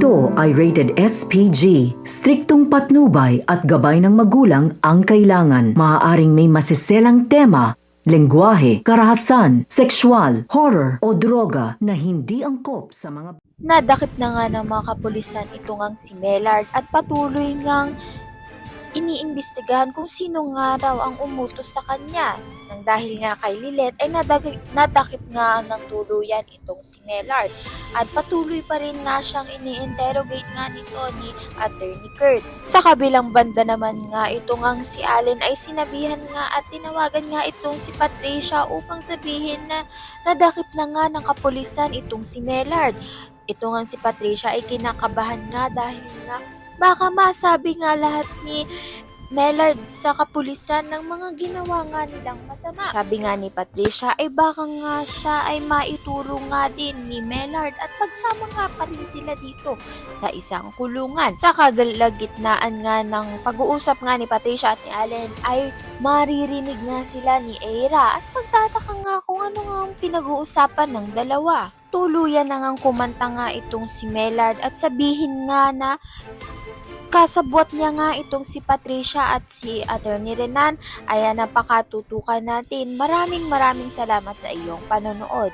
Ito ay rated SPG. Striktong patnubay at gabay ng magulang ang kailangan. Maaaring may masiselang tema, lengguwahe, karahasan, sexual, horror o droga na hindi angkop sa mga... Nadakip na nga ng mga kapulisan ito ngang si Mellard at patuloy ngang iniimbestigahan kung sino nga raw ang umutos sa kanya. Nang dahil nga kay Lilet ay nadakip nga ng tuluyan itong si Mellard at patuloy pa rin nga siyang ini-interrogate nga nito ni Attorney Kurt. Sa kabilang banda naman nga ito ngang si Allen ay sinabihan nga at tinawagan nga itong si Patricia upang sabihin na nadakip na nga ng kapulisan itong si Mellard. Ito nga si Patricia ay kinakabahan nga dahil nga baka masabi nga lahat ni Mellard sa kapulisan ng mga ginawa nga nilang masama. Sabi nga ni Patricia ay baka nga siya ay maituro nga din ni Mellard at pagsama nga pa rin sila dito sa isang kulungan. Sa kagalagitnaan nga ng pag-uusap nga ni Patricia at ni Allen ay maririnig nga sila ni Eira at pagtataka nga kung ano nga ang pinag-uusapan ng dalawa. Tuluyan na ngang kumanta nga itong si Mellard at sabihin nga na kasabwat niya nga itong si Patricia at si Attorney Renan. Ayan, napakatutukan natin. Maraming salamat sa iyong panonood.